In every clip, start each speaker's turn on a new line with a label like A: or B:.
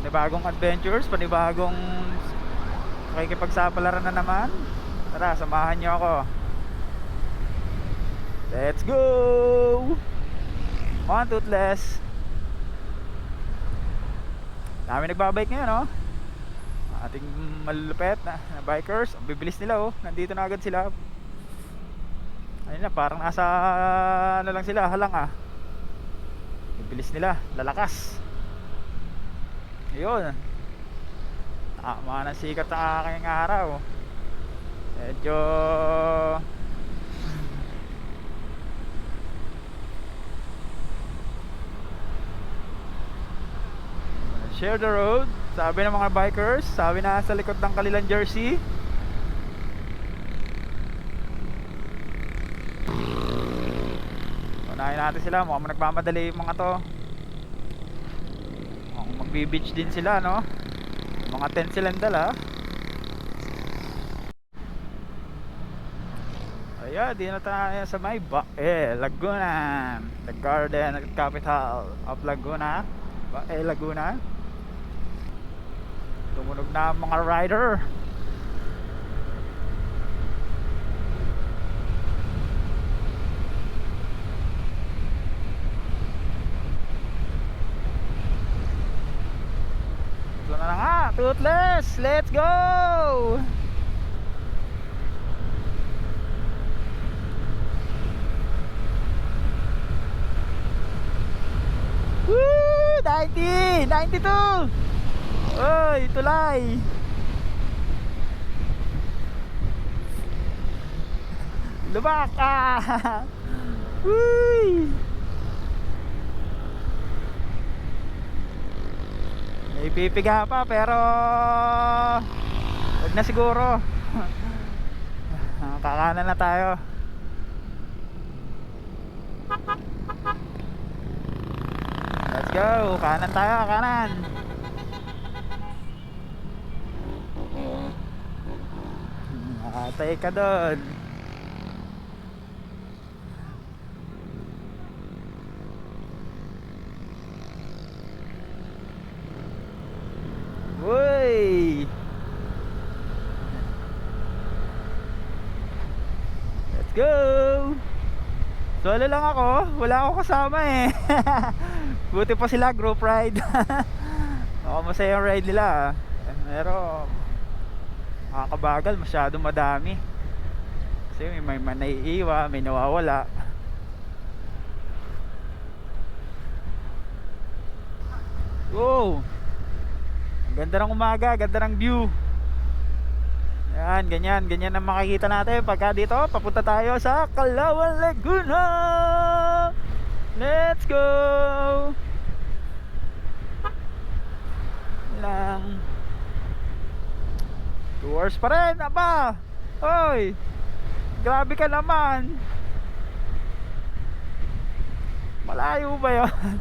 A: panibagong adventures, panibagong pakikipagsapalaran na naman. Tara, samahan nyo ako. Let's go! Come on, Toothless. Dami nagbabike ngayon, oh. Ating malulupet na bikers. Ang bibilis nila, oh. Nandito na agad sila. Ayun na, parang nasa ano lang sila, halang ah. Bibilis nila, lalakas. Ayun. Tama ng sikat ng aking araw. Medyo share the road, sabi ng mga bikers. Sabi na sa likod ng kanilang jersey. Unahin natin sila. Mukhang nagmamadali yung mga to. Mukhang magbi-beach din sila, no? Mga tent silang dala. Ayan, di na tayo sa may Laguna, the garden capital of Laguna. Laguna. Tumunog na ang mga rider. Ito na nga, Toothless, let's go! Woo! 90! 92! Oy, tulay! Lubak! Ah! Uy! May pipiga pa pero wag na siguro. Kakanan na tayo. Let's go, kanan tayo, kanan. Atay ka doon. Uy! Let's go! Solo lang ako, wala akong kasama eh. Buti pa sila group ride. Masaya yung ride nila. Pero nakakabagal, masyadong madami. Kasi may naiiwa, may nawawala. Wow! Ang ganda ng umaga, ganda ng view. Yan, ganyan ang makikita natin pagka dito papunta tayo sa Calauan, Laguna. Let's go! Lang 2 hours pa rin, aba. Hoy, grabe ka naman. Malayo ba yun?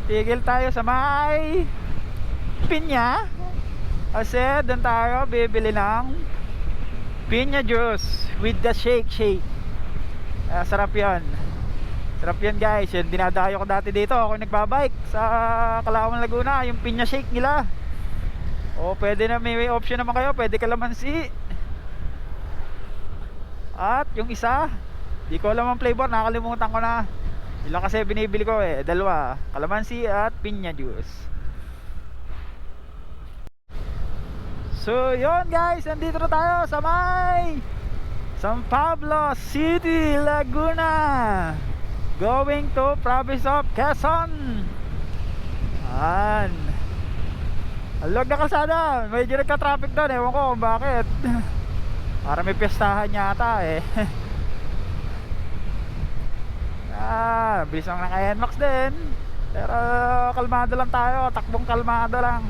A: Tigil tayo sa may pinya. Kasi doon tayo bibili ng pinya juice with the shake. Sarap yan. Sarap yan guys. Yung dinadayo ko dati dito, ako nagbabike sa Calauan, Laguna. Yung pinya shake nila. O pwede na, may option naman kayo. Pwede kalamansi. At yung isa, di ko alam ang flavor, nakalimutan ko na. Ilang kasi binibili ko eh, dalawa, kalamansi at pinya juice. So yun guys, nandito na tayo sa may San Pablo City, Laguna, going to province of Quezon. An alog na kalsada, medyo nagka-traffic doon, ewan ko kung bakit. Para may piyestahan yata eh. Bilis lang naka-NMAX din. Pero kalmado lang tayo, takbong kalmado lang.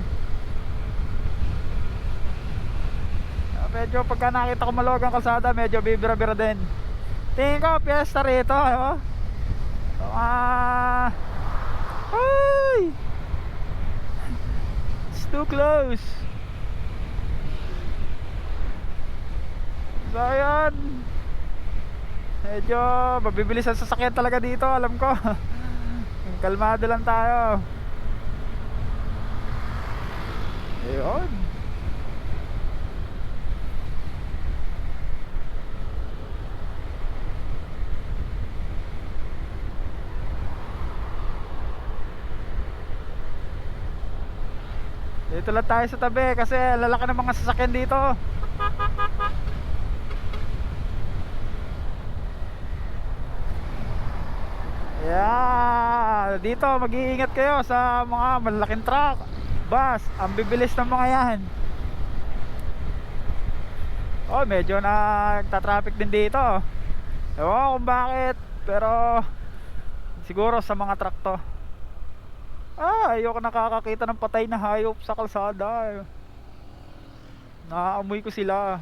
A: Medyo pagka nakita ko maluwag ang kalsada, medyo bibira-bira din. Tingin ko piyesta rito, oh. Ay! It's too close. So ayun, medyo mabibilis ang sasakyan talaga dito, alam ko. Kalmado lang tayo. Ayun. Dito lang tayo sa tabi kasi lalaki ng mga sasakyan dito. Yeah, dito mag-iingat kayo sa mga malalaking truck, bus, ang bibilis ng mga yan. Oh, medyo nagta-traffic din dito. Ewan ko kung bakit, pero siguro sa mga truck to. Ayoko nakakakita ng patay na hayop sa kalsada. Naaamoy ko sila.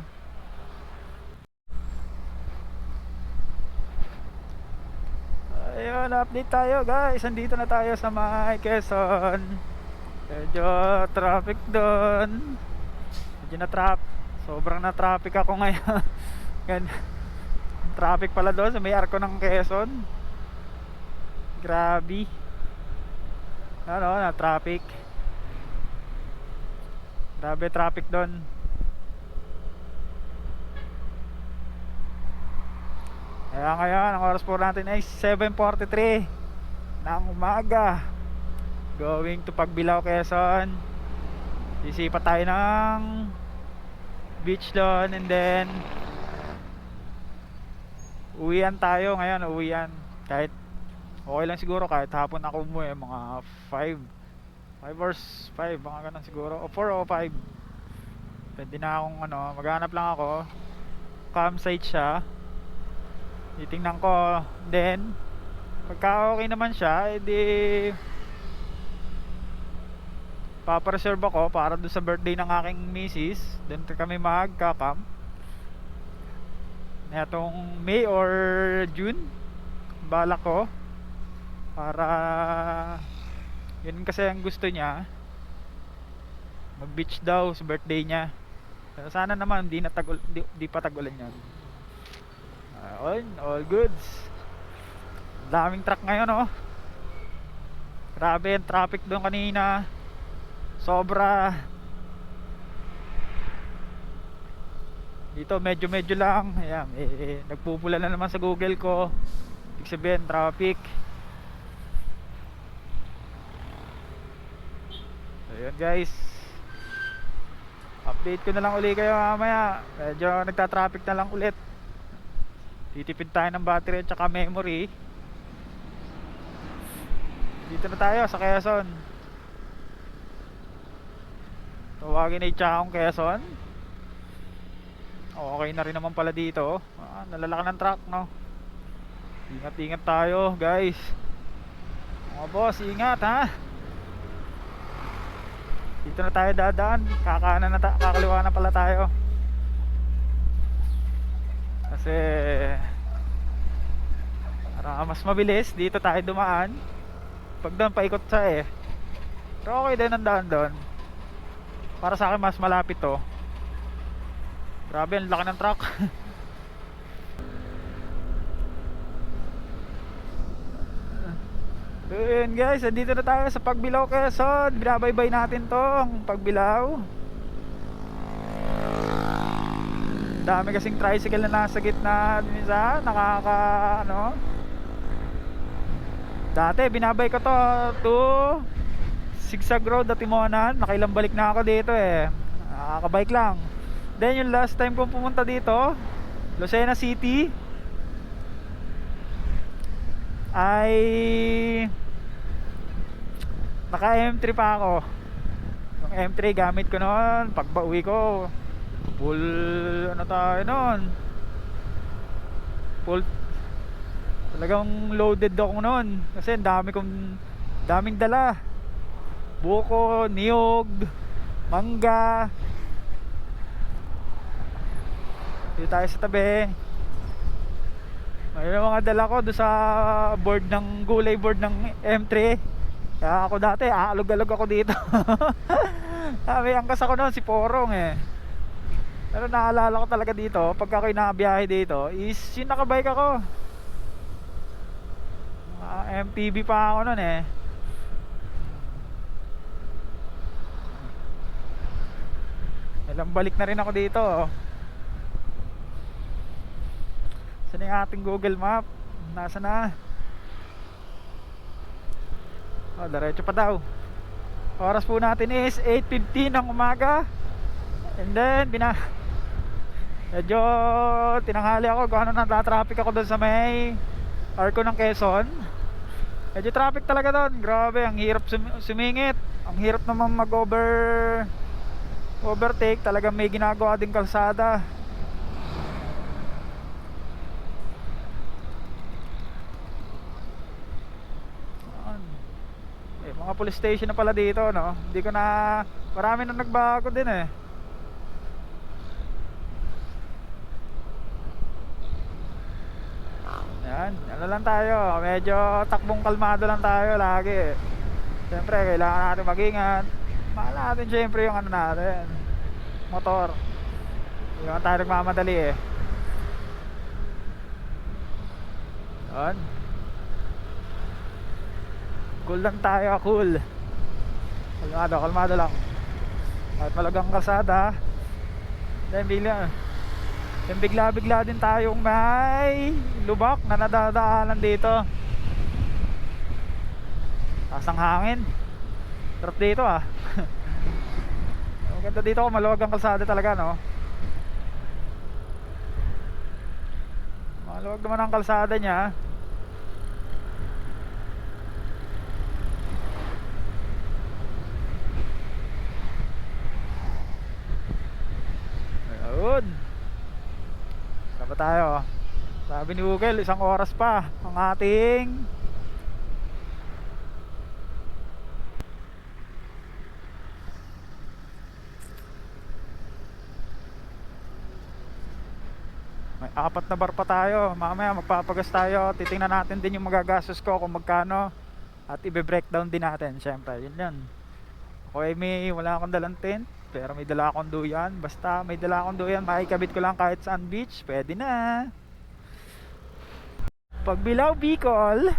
A: Ayun, update tayo guys. Andito na tayo sa may Quezon. Medyo traffic doon. Medyo sobrang na traffic ako ngayon. Traffic pala doon sa may arko ng Quezon. Grabe. Ano, na traffic. Grabe traffic doon. Kaya ngayon, ang oras po natin ay 7:43 ng umaga. Going to Pagbilao, Quezon. Sisipa tayo ng beach doon and then uwian tayo ngayon, uwian. Kahit okay lang siguro kahit hapon ako umuwi, mga 5 hours, 5, mga ganun siguro, o 4 o 5. Pwede na akong maghanap lang ako. Campsite siya. Titingnan ko, then pagka okay naman siya, edi papareserve ako para doon sa birthday ng aking misis. Doon kami magka-camp netong May or June, balak ko, para yun kasi ang gusto niya, mag beach daw sa birthday niya. Sana naman di pa tag-ulan yan. All goods. Daming truck ngayon, oh. Grabe yung traffic doon kanina. Sobra. Dito medyo lang. Ayan, nagpupula na naman sa Google ko. Ibig sabihin traffic. Ayun guys, update ko na lang uli kayo mamaya. Medyo nagta-traffic na lang ulit. Titipid tayo ng battery at saka memory. Dito na tayo sa Quezon. Tawagin ay Chaong Quezon. Okay na rin naman pala dito. Nalalaki ng truck, no? Ingat tayo guys. Mga boss, ingat ha. Dito na tayo dadaan. Kakaliwa na pala tayo. Kasi mas mabilis dito tayo dumaan. Pag doon paikot siya pero okay din ang daan doon. Para sa akin mas malapit to. Grabe ang laki ng truck. Yun guys, andito na tayo sa Pagbilao, Quezon. Binabaybay natin tong Pagbilao. Dami kasing tricycle na nasa gitna. Minsan dati binabay ko to Sigsag Road at Timonan. Nakailang balik na ako dito nakakabike lang. Then yung last time kong pumunta dito, Lucena City, ay naka M3 pa ako. Yung M3 gamit ko noon. Pagba-uwi ko, full tayo noon, full, talagang loaded ako noon. Kasi daming dala. Buko, niyog, mangga. Dito tayo sa tabi. May mga dala ko doon sa board ng gulay board ng M3. Kaya ako dati aalog-alog ako dito. May angkas ako noon si Porong Pero naalala ko talaga dito, pag ako'y nakabiyahe dito, is yung nakabike ako. MTB pa ako nun eh. Ilang balik na rin ako dito. Saan yung ating Google Map? Nasa na? Oh, diretso pa daw. Oras po natin is 8:15 ng umaga. And then medyo tinanghali ako kung ano, nata-traffic ako doon sa may Arco ng Quezon. Medyo traffic talaga doon. Grabe, ang hirap sumingit. Ang hirap naman overtake. Talagang may ginagawa ding kalsada. Mga police station na pala dito, no? Hindi ko na, marami na nagbago din eh. Yan, ano lang tayo, medyo takbong kalmado lang tayo lagi. Siyempre, kailangan natin mag-ingat. Mahal natin siyempre yung ano natin, motor. Hindi naman tayo nagmamadali eh. Yan. Cool lang tayo, cool. Kalmado lang. At malagang kalsada. Then bigla din tayong may lubak na nadadaanan dito. Taas ang hangin. Sarap dito ah. Maganda dito, maluwag ang kalsada talaga, no? Maluwag naman ang kalsada niya. Ayun. Saan ba tayo? Sabi ni Google, 1 oras pa ang ating may 4 na bar pa tayo. Mamaya magpapagas tayo. Titingnan natin din yung magagastos ko kung magkano. At i-breakdown din natin. Siyempre, yun yan. Ako ay wala akong dalang tent, pero may dala akong duyan. Basta may dala akong duyan, makikabit ko lang kahit saan beach. Pwede na. Pagbilao Bicol.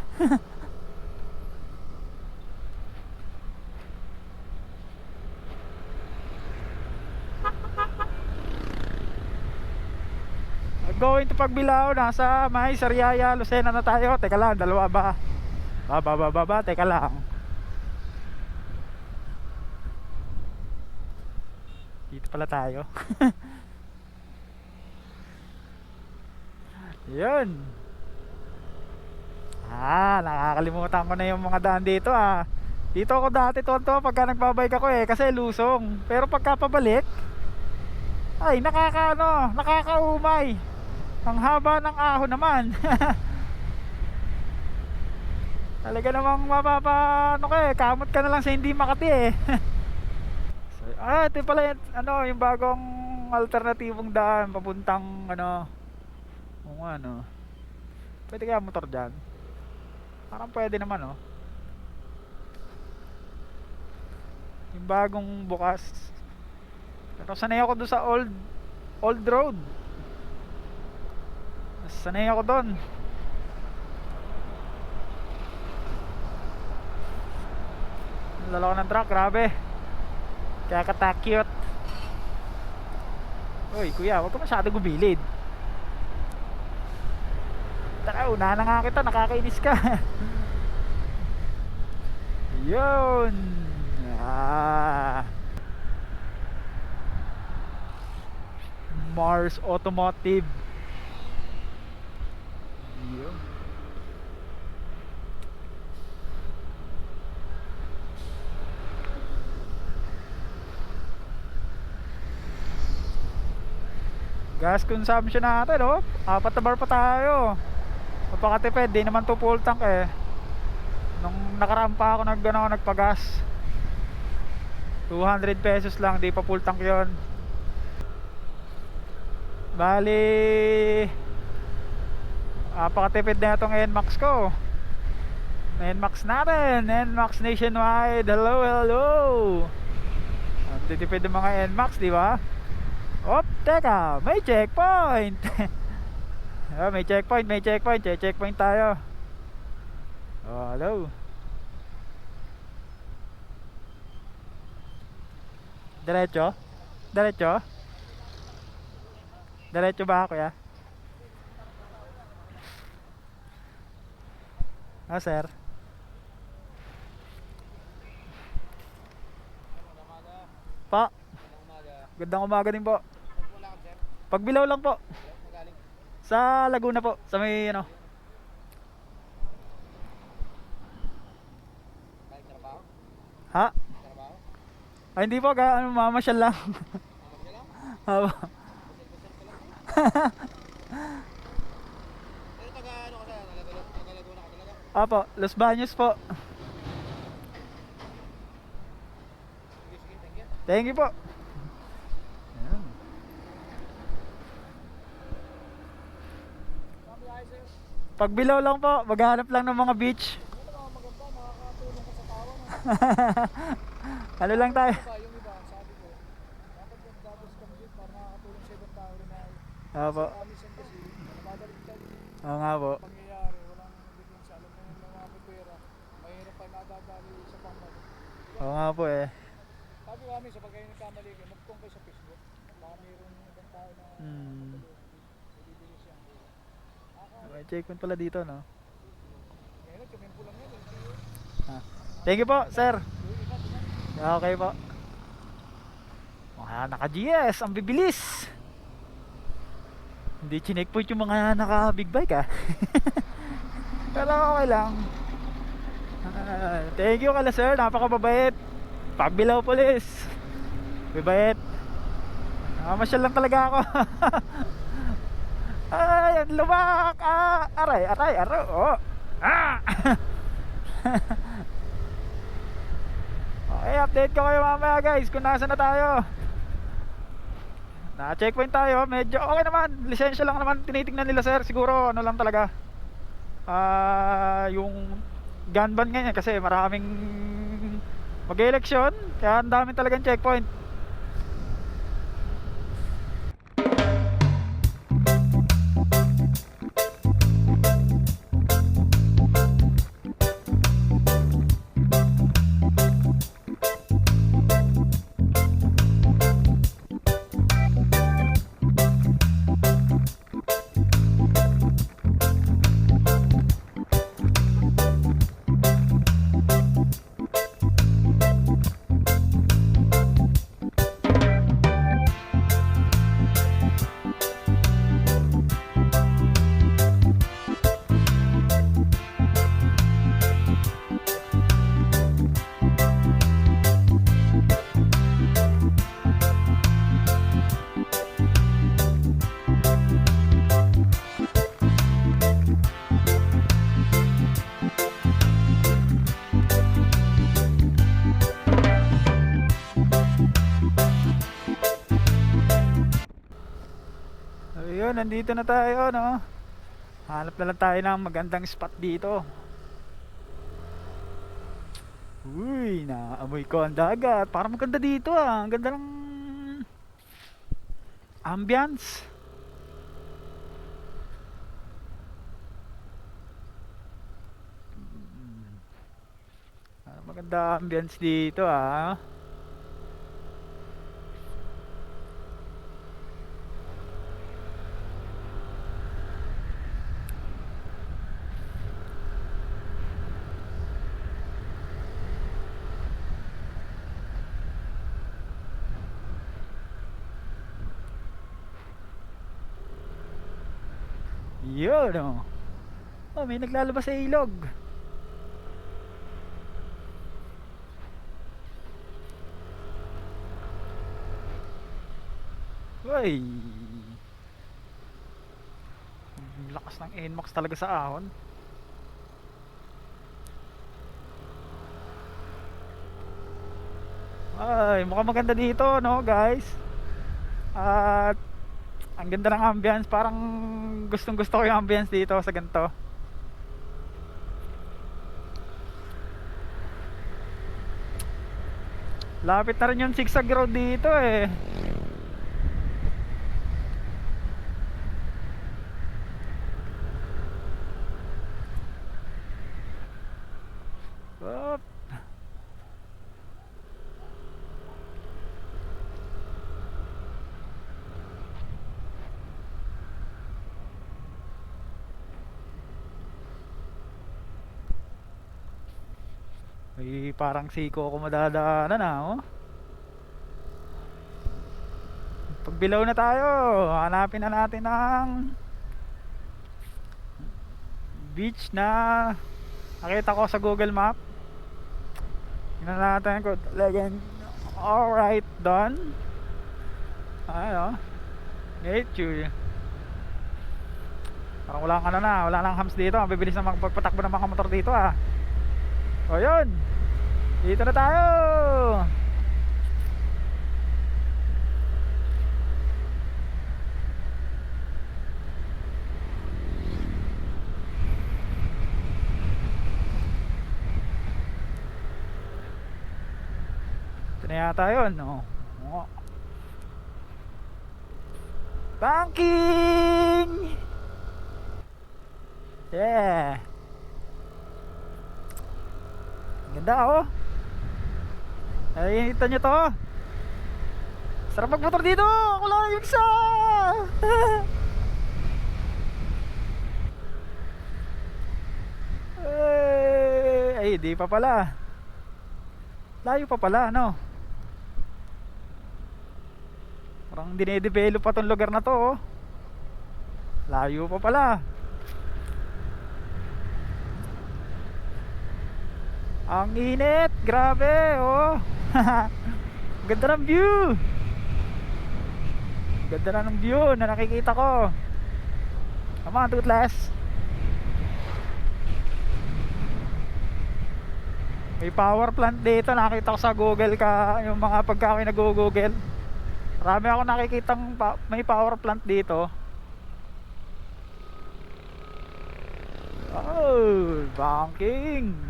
A: Going to Pagbilao, nasa may Sariaya, Lucena na tayo. Teka lang, dalawa ba? Baba, teka lang. Dito pala tayo. Yun. Nakakalimutan ko na yung mga daan dito ah. Dito ako dati tonto pagka nagbabike ako eh, kasi lusong. Pero pagka pabalik, ay nakakaumay. Ang haba ng ahon naman. Talaga namang kamot ka na lang sa hindi Makati eh. Ito pala yung bagong alternatibong daan papuntang pwede kaya motor dyan? Parang pwede naman yung bagong bukas. Pero sanay ako doon sa old road. Sanay ako doon. Lalaki ng truck, grabe. Kaya katakyot. Uy kuya, huwag ka masyado gumilid. Taka, unahan na nga kita, nakakainis ka. Yun. Mars Automotive. Yun. Gas consumption natin 4 na bar pa tayo. Mapakatipid, di naman to full tank eh. Nung nakaraan pa ako nagpagas, 200 pesos lang, di pa full tank yon. Bali napakatipid na itong NMAX ko. NMAX natin, NMAX nationwide. Hello. Ang titipid ng mga NMAX, di ba? Op, teka, may checkpoint. Oh, may checkpoint, may checkpoint. Checkpoint tayo. Oh, hello. Diretso? Diretso? Diretso ba kuya? Ah, sir. Pa. Gandang umaga din po. Pagbilaw lang po. Sa Laguna po, sa may ano. Ha? Ay, hindi po, ano, mamasyal lang. Opo. Opo, Los Baños po. Thank you po. Ayan. Pagbilaw lang po, maghanap lang ng mga beach. Ano lang tayo?
B: Yung iba, sabi ko, dapat yung doubles complete para makakatulong sa ibang tao rin ay
A: Opo.
B: kamisan kasi, mabaliktad
A: Oo nga po.
B: pangyayari, walang bigyan sa alam mo yung mga pera, mahirap pa nadadali sa pamalo.
A: Oo nga po eh.
B: Sabi ko kami, sa pagkain nagkamali kayo, magtong kayo sa Facebook, baka mayroon ibang tao na bibili siya.
A: May checkpoint pala dito, no?
B: Ngayon, tumimpo lang yan.
A: Ah. Thank you po, sir. Okay po. Mga naka-GS, ang bibilis. Hindi chineckpoint yung mga naka-big bike ah. Pero okay lang. Thank you kala sir, napakababait. Pagbilaw police. Bibait. Masyal lang talaga ako. Ay, ang lumak. Ah, aray, aray, aro. Oh. Ah. Okay, update ko kayo mamaya guys kung nasa na tayo. Na-checkpoint tayo, medyo okay naman. Lisensya lang naman tinitingnan nila sir. Siguro ano lang talaga, yung gun ban ngayon kasi maraming mag-eleksyon, kaya ang dami talagang checkpoint. Ayun, nandito na tayo, no? Hanap na lang tayo ng magandang spot dito. Uy, naamoy ko ang dagat. Parang maganda dito ah. Ang ganda ng ambience. Maganda ambience dito ah. Yun oh. Oh, may naglalabas sa ilog. Uy, lakas ng NMAX talaga sa ahon. Ay, mukhang maganda dito, no guys. At ang ganda ng ambience. Parang gustong gusto ko yung ambience dito sa ganito. Lapit na rin yung zigzag road dito eh. May parang siko ako madadaanan na, oh. Pagbilaw na tayo, hanapin na natin ang beach na nakita ko sa Google Map. Tingnan natin kung talagang alright done. Ano, nature. Parang wala ka na, wala nang hams dito. Ang bibilis na magpapatakbo ng mga motor dito, ah. O yun, dito na tayo. Ito na yata yun, oh. Oo. Banking! Yeah. Ganda, oh. Ay, kita nyo to. Sarap magmotor dito. Ako lang yung isa. Ay, di pa pala. Layo pa pala, no? Parang dinedevelop pa tong lugar na to, oh. Layo pa pala. Ang init, grabe, oh. Ganda ng view. Ganda na ng view na nakikita ko. Come on, Toothless. May power plant dito, nakita ko sa Google ka, yung mga pagka ako'y nag-google. Marami ako nakikitang may power plant dito. Oh, banking.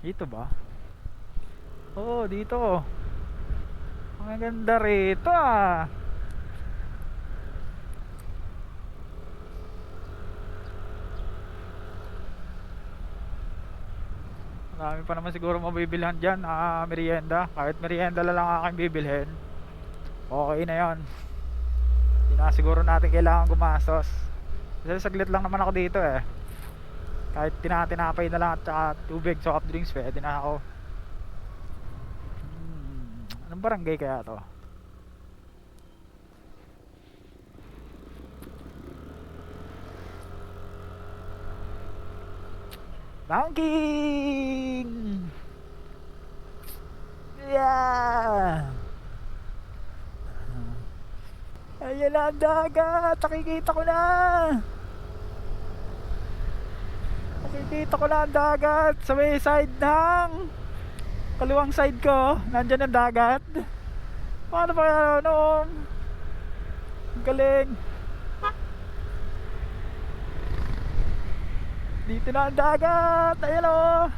A: Dito ba? Oh, dito. Ang ganda rito, ah. Marami pa naman siguro mabibilhan dyan, merienda. Kahit merienda lang aking bibilhin, okay na yon. Hindi na siguro natin kailangan gumastos. Kasi saglit lang naman ako dito, eh. Kahit tinatinapay na lang at saka tubig, soft drinks, pwede na ako. Anong barangay kaya to? Banking! Yeah! Ayan na ang dagat! Nakikita ko na! Nakikita ko na ang dagat sa may side ng kaliwang side ko. Nandyan ang dagat. Paano ba yan? Ano? Galing. Dito na ang dagat. Ayan, o.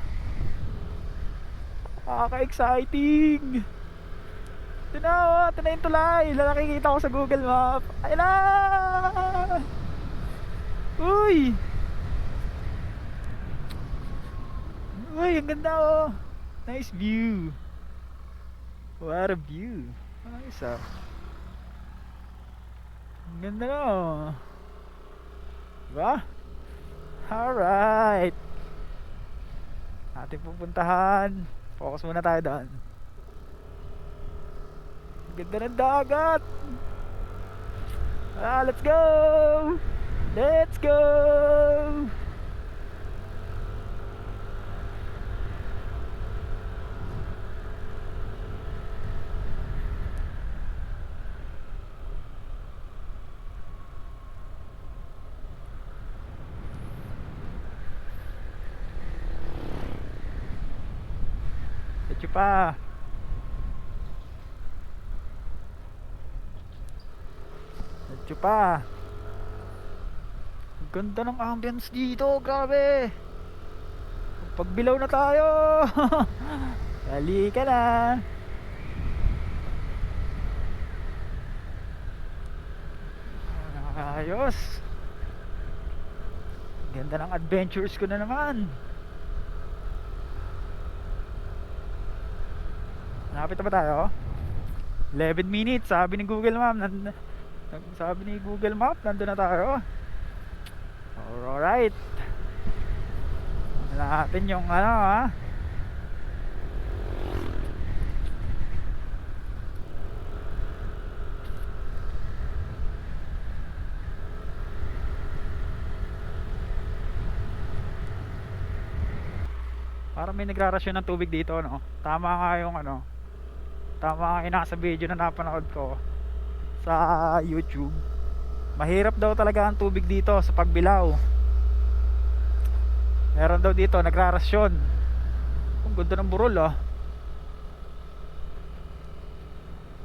A: Kaka-exciting. Ito na, o. Ito na yung tulay. Nakikita ko sa Google Map. Ayan na. Uy. Uy, ang ganda, oh. Nice view. What a view. Nice, ah. Ang ganda na, oh. Diba? Alright. Ating pupuntahan. Focus muna tayo doon. Ang ganda ng dagat. Let's go. Let's go. Diretso pa. Diretso pa. Ang ganda ng ambience dito, grabe. Pagbilaw na tayo. Halika na. Ayos. Ganda ng adventures ko na naman. Napit na ba tayo? 11 minutes, sabi ni Google Map. Sabi ni Google Map, nandun na tayo. Alright. natin yung ano ha. Parang may nagrarasyon ng tubig dito, no? Tama nga yung ano, tama nga yung nasa video na napanood ko sa YouTube. Mahirap daw talaga ang tubig dito sa Pagbilao. Meron daw dito nagrarasyon. Ang ganda ng burol ah.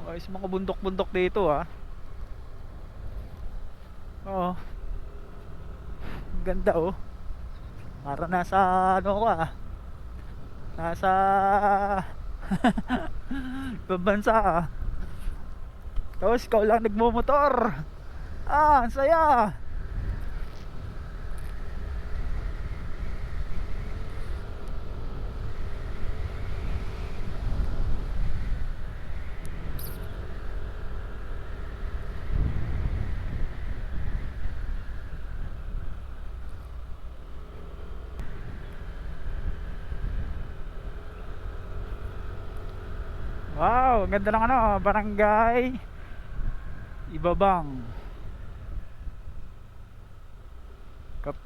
A: Ayos mga bundok-bundok dito ah. Oo. Ang ganda oh. Para nasa ano ka ah. Nasa ibang bansa ah. Tapos ikaw lang nagmumotor. Ah, ang saya. Wow, ang ganda ng ano, barangay Ibabang. Kap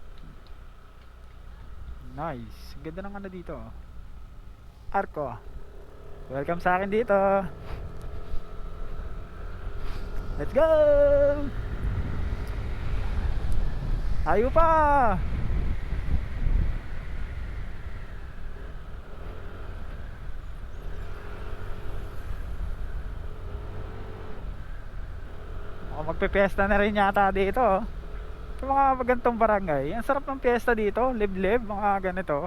A: Nice. Ang ganda ng ano dito. Arko. Welcome sa akin dito. Let's go. Tayo pa. Magpe-fiesta na rin yata dito oh. Sa mga magantong barangay, ang sarap ng fiesta dito, liblib, mga ganito.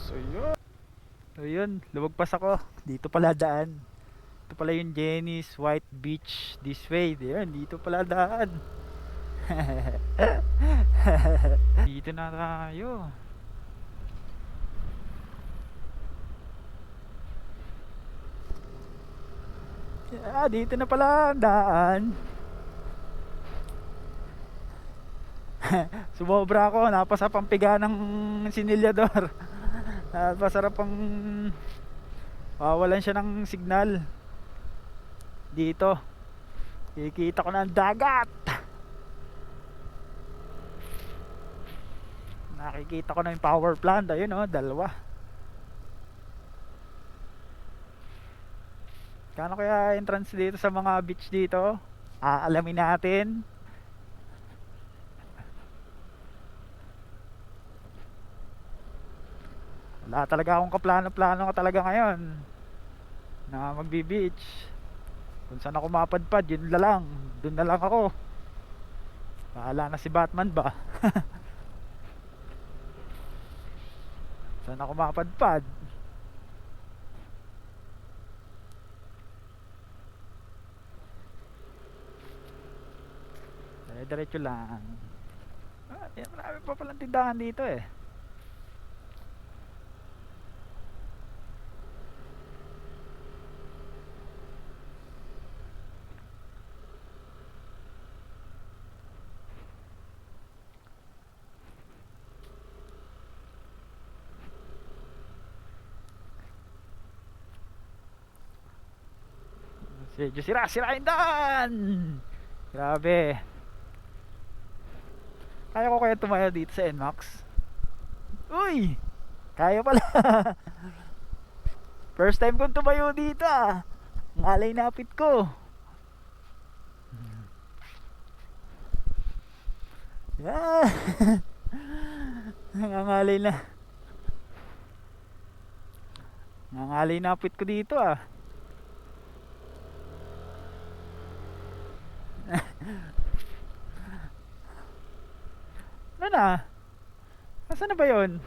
A: So yun. So yun, lumagpas ako. Dito pala daan. Ito pala yung Jenny's White Beach this way. Ayan, dito pala daan. Dito na tayo. Dito na pala ang daan. Sumobra ako, napasa pampiga ng sinilyador. Masarap pang wawalan siya ng signal. Dito kikita ko na ang dagat. Nakikita ko na yung power plant. Ayun oh, dalawa. Kano kaya entrance dito sa mga beach dito? Aalamin natin. Wala talaga akong kaplano-plano ka talaga ngayon na magbi-beach. Kung saan ako mapadpad, yun na lang. Doon na lang ako. Bahala na si Batman ba? Saan ako mapadpad? Diretso lang. Marami pa palang tindahan dito eh. Sirain daan. Grabe. Kaya ko kaya tumayo dito sa NMAX? Uy, kaya pala. First time kong tumayo dito ah. Ngalay napit ko. Yeah. Nangangalay na. Nangangalay napit ko dito ah. Ano na? Nasaan na ba yun?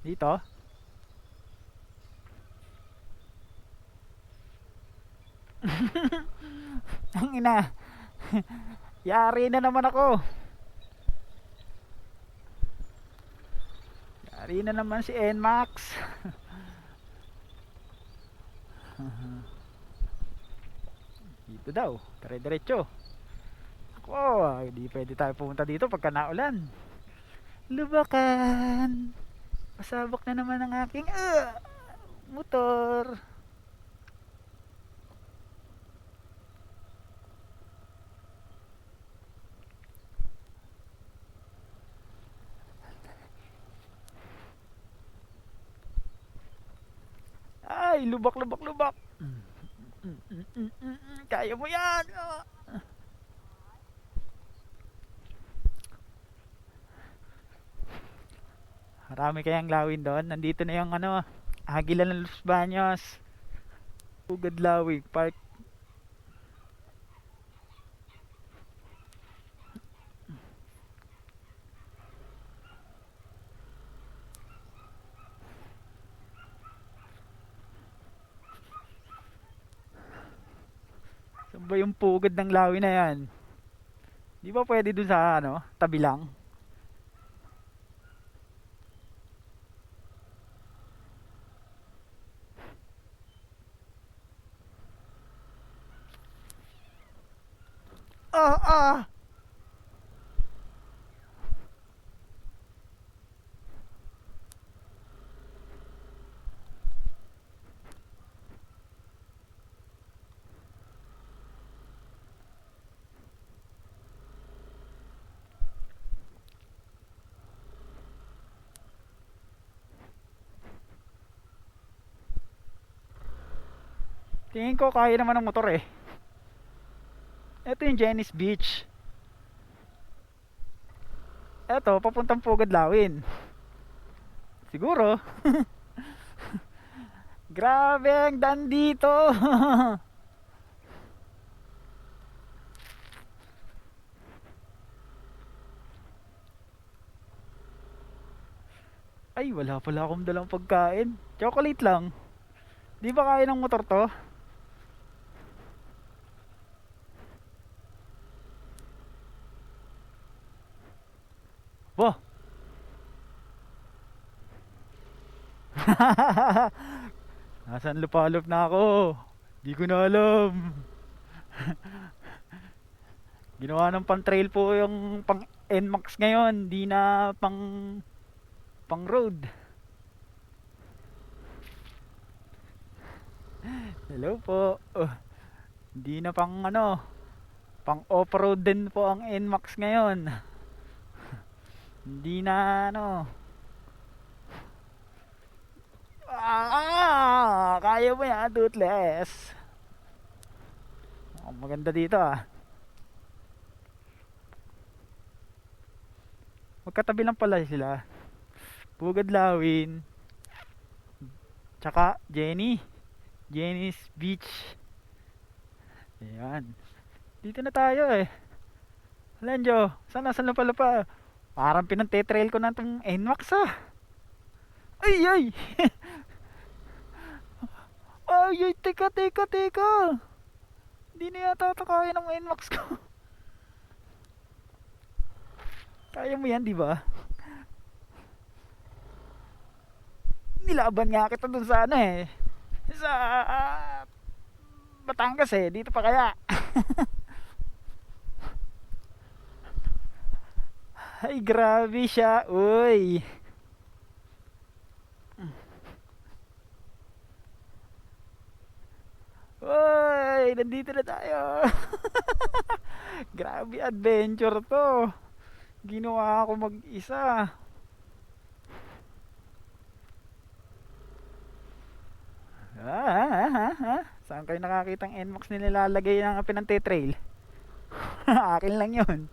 A: Dito? Ang ina. Yari na naman ako. Yari na naman si NMAX. Dito daw, dire-diretso. Ako, hindi pwede tayo pumunta dito pagka naulan. Lubakan. Pasabak na naman ang aking motor. Ay, lubak, lubak, lubak. Kaya mo yan. Marami kayang lawin doon. Nandito na yung ano, Agila ng Los Baños. Pugad Lawig Park. Saan ba yung pugad ng Lawi na yan? Di ba pwede dun sa ano, tabi lang? Ah, ah! Tingin ko kaya naman ng motor eh. Ito yung Venice Beach. Ito, papuntang Pugad Lawin. Siguro. Grabe ang daan dito. Ay, wala pala akong dalang pagkain. Chocolate lang. Di ba kaya ng motor to? Wah. Nasaan lupalop na ako? Di ko na alam. Ginawa ng pang trail po yung pang NMAX ngayon. Di na pang road. Hello po. Di na pang ano, pang off-road din po ang NMAX ngayon. Hindi na ano. Kaya mo yan, toothless. Maganda dito ah. Magkatabi lang pala sila. Pugad Lawin. Tsaka Jenny's Beach. Ayan. Dito na tayo eh. Lanjo, saan na pala pa? Parang pinantetrail ko na itong NMAX ah. Ay ay. Ay ay, teka. Hindi na yata ito kaya ng NMAX ko. Kaya mo yan, di ba? Nilaban nga kita dun sa ano eh. Sa Batangas eh. Dito pa kaya. Ay, grabe siya. Uy. Uy, nandito na tayo. Grabe adventure to. Ginawa ako mag-isa. Saan kayo nakakitang NMAX nilalagay ng pinantetrail? Akin lang yun.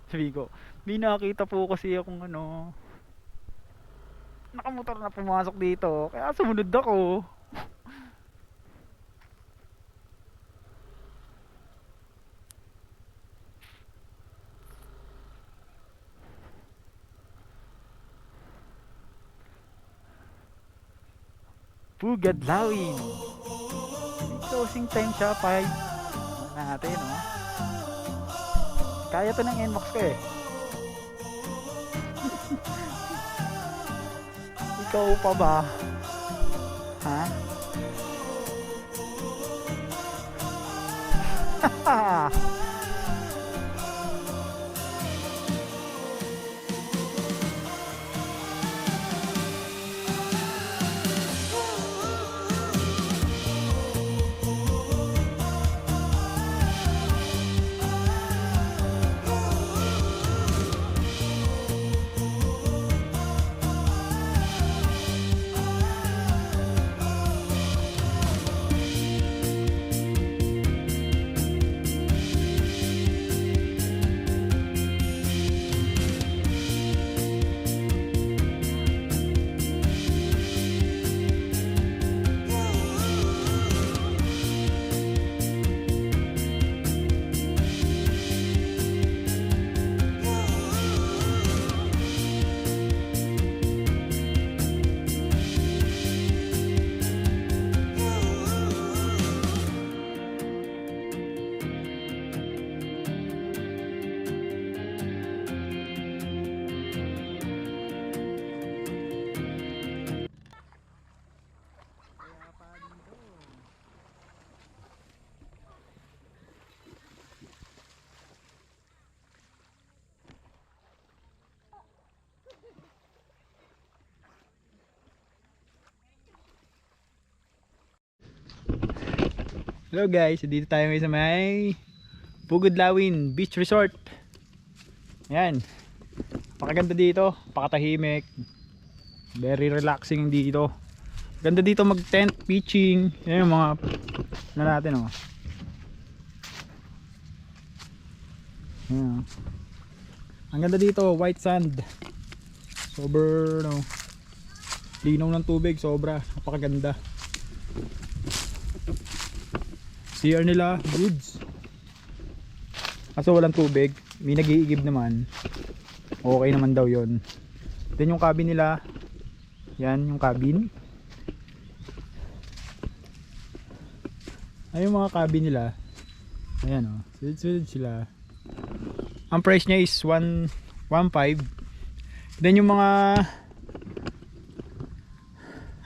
A: Sabi ko, may nakita po kasi akong ano, nakamotor na pumasok dito, kaya sumunod ako. Pugad Lawin. closing time siya 5 natin, no? Kaya to ng NMAX ko eh. Ikaw pa ba? Ha? Hello guys, dito tayo ngayon sa may Pugudlawin Beach Resort. Ayan, pakaganda dito, pakatahimik, very relaxing dito. Ganda dito mag tent pitching. Ayan yung mga na natin, oh. Ayan. Ang ganda dito, white sand, sober, no, linaw ng tubig, sobra, napakaganda. CR nila, goods. Kaso walang tubig, may nag-iigib naman. Okay naman daw yon. Then yung cabin nila, yan yung cabin. Ay yung mga cabin nila. Ayan, oh, sunod sila. Ang price niya is 1.5. Then yung mga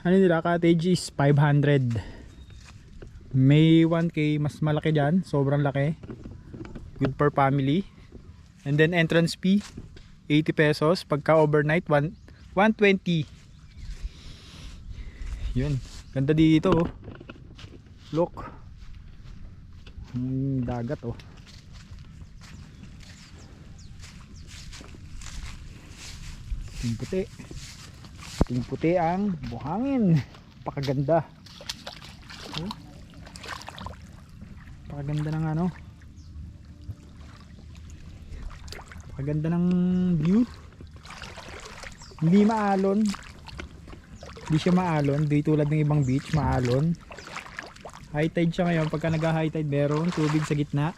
A: ano nila, cottage is 500. May 1K, mas malaki dyan, sobrang laki, good per family. And then entrance fee 80 pesos, pagka overnight 120. Yun, ganda dito, oh. Look, dagat, oh. Puti puti ang buhangin, pakaganda, oh. Pakaganda ng ano, pakaganda ng view. Hindi maalon, hindi siya maalon, di tulad ng ibang beach maalon. High tide siya ngayon, pagka nag high tide meron tubig sa gitna,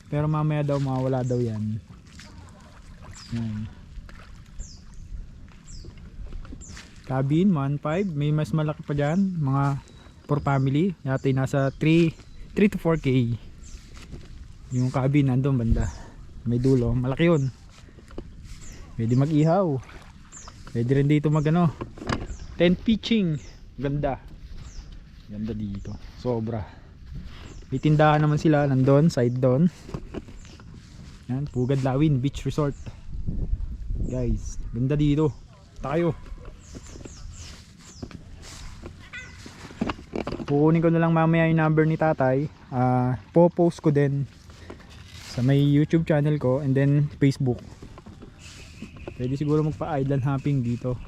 A: pero mamaya daw mawala daw yan. Yan. Cabin 1.5, may mas malaki pa dyan, mga for family, yata nasa 3 to 4K. Yung cabin nandun banda, may dulo, malaki yun. Pwede mag-ihaw, pwede rin dito mag ano, tent pitching. Ganda, ganda dito, sobra. May tindahan naman sila nandun, side doon. Yan, Pugudlawin Beach Resort guys, ganda dito, tayo. Kukunin ko na lang mamaya yung number ni tatay. Po-post ko din sa may YouTube channel ko and then Facebook. Pwede siguro magpa-island hopping dito.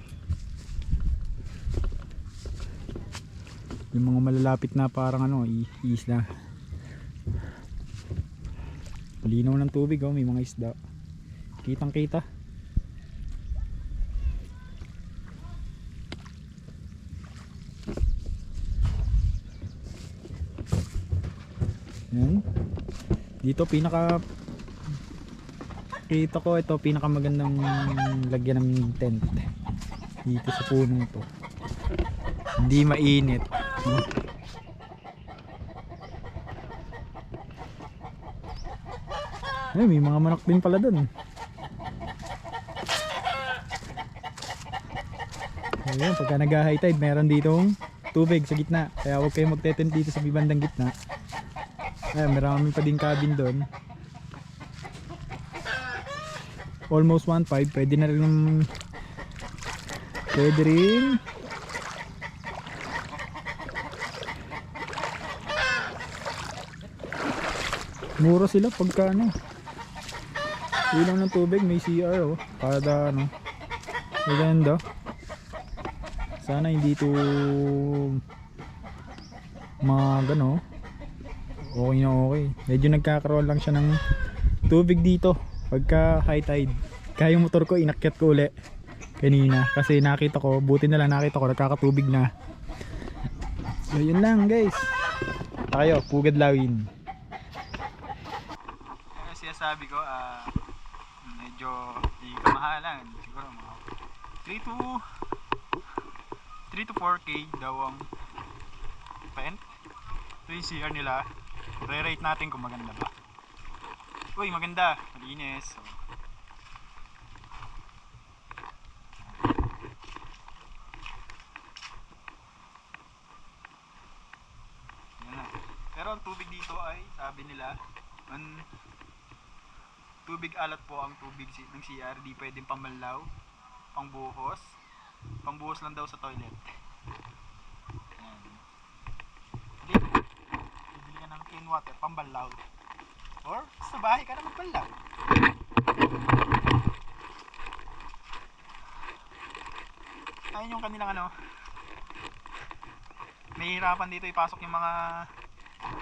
A: Yung mga malalapit na parang ano, isla. Linaw ng tubig, oh, may mga isda. Kitang kita. Yan. Dito pinaka kita ko, ito pinaka magandang lagyan ng tent dito sa punong to. Hindi mainit. Ay, may mga manok din pala dun. Ayun, pagka nag-high tide, meron ditong tubig sa gitna. Kaya huwag kayong magte-tent dito sa bandang gitna. Ayun, marami pa din cabin doon. Almost 1.5, pwede na rin mura sila pagka ano, ilang ng tubig, may CR oh, kada ano, maganda. Sana hindi to mga ano, okay na okay. Medyo nagkakaroon lang siya ng tubig dito pagka high tide. Kaya yung motor ko inakyat ko uli kanina kasi nakita ko, buti na lang nakita ko nagkakatubig na. So yun lang guys, tayo Pugad Lawin. Kasi sabi ko medyo hindi kamahalan, siguro mga 3 to 4k daw ang rent. Ito yung CR nila, re-rate natin kung maganda ba. Uy, maganda, malinis. So, pero ang tubig dito ay sabi nila tubig alat po ang tubig ng CR, di pwedeng pamanlaw, pangbuhos lang daw sa toilet. Hindi, bibili ka ng clean water, pambanlaw, or sa bahay ka na magbanlaw. Ayun yung kanilang ano, mahihirapan dito ipasok yung mga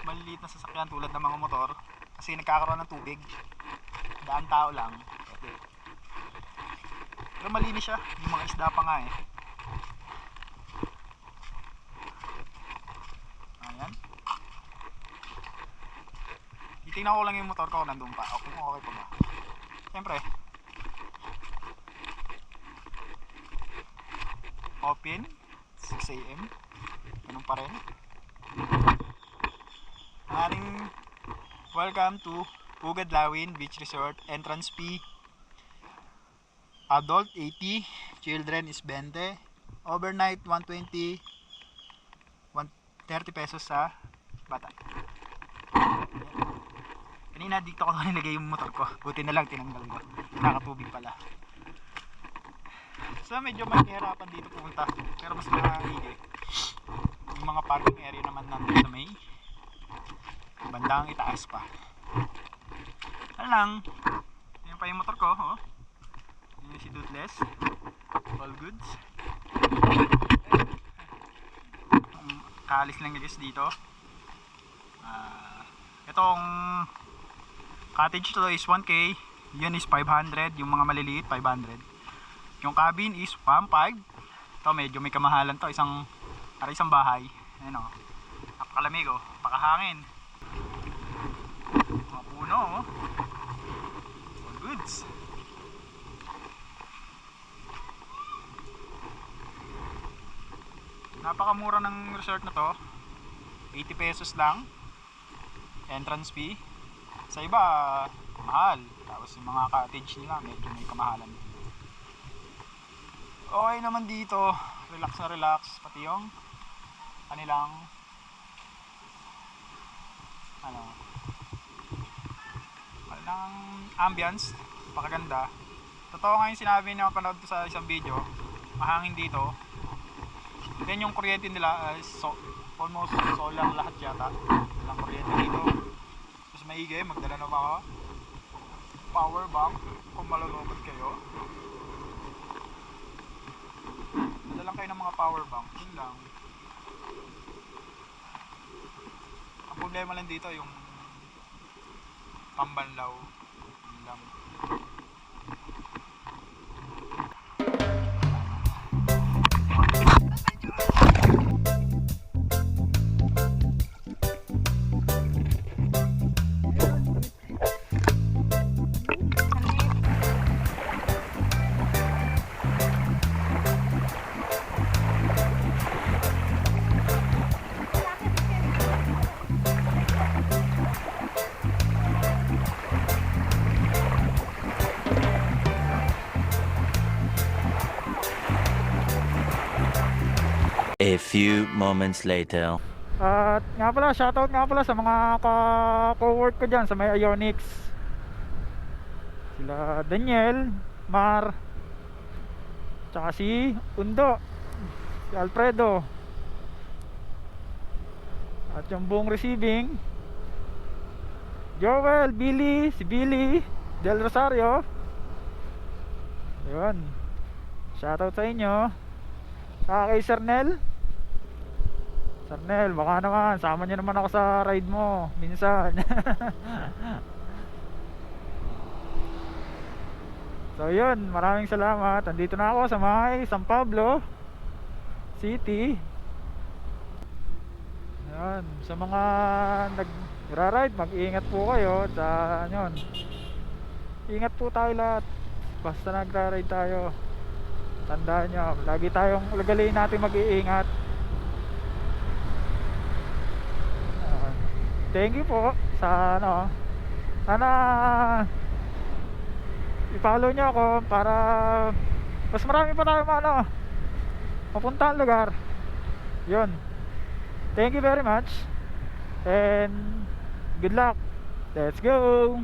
A: maliliit na sasakyan tulad ng mga motor kasi nagkakaroon ng tubig, daan tao lang. Okay. Pero malinis siya, yung mga isda pa nga eh. Ayan, titignan ko lang yung motor ko kung nandun pa, okay pa ba. Siyempre open 6 AM, ganun pa rin. Aring welcome to Pugad Lawin Beach Resort. Entrance fee adult 80, children is 20, overnight 120, 130 pesos sa bata. Kanina dito ko nilagay yung motor ko, buti na lang tinanggal ko, nakatubig pala. So medyo mahirapan dito pumunta, pero mas mahihigi yung mga parking area naman nandun sa may bandang itaas pa. Ano lang, yun pa yung motor ko, oh. Yun si Toothless, all goods. Kaalis lang guys dito. Itong cottage to is 1k, yun is 500, yung mga maliliit 500. Yung cabin is 1.5. Ito medyo may kamahalan to, isang bahay. Ayun oh, napakalamig oh, pakahangin. Mga puno oh. All goods. Napakamura ng resort na to, 80 pesos lang entrance fee. Sa iba mahal, tapos yung mga cottage nila medyo may kamahalan. Okay naman dito, relax na relax, pati yung kanilang ambience, pakaganda. Totoo nga yung sinabi niya, panood ko sa isang video, mahangin dito. Then yung kuryente nila almost solar lahat yata. Walang kuryente dito. Mas maigi, magdala na mga power bank kung malulobot kayo. Magdala kayo ng mga power bank, yun lang. Ang problema lang dito yung pambanlaw, yun lang.
C: A few moments later.
A: At nga pala, shoutout nga pala sa mga co-work ko dyan sa may Ionics. Sila Daniel, Mar, tsaka si Undo, si Alfredo. At yung buong receiving, Joel, Billy, si Billy Del Rosario. Yun. Shoutout sa inyo. Saka kay Sir Nel. Sir Nel, baka naman sama niyo naman ako sa ride mo minsan. So yun, maraming salamat. Andito na ako sa may San Pablo City. Ayan, sa mga nagra-ride, mag-iingat po kayo sa yun. Ingat po tayo lahat. Basta nagra-ride tayo, tandaan nyo, lagi tayong lagaliin natin mag-iingat. Thank you po sa ano. Sana i-follow nyo ako para mas marami pa tayo mapuntahan lugar. Yun. Thank you very much and good luck. Let's go.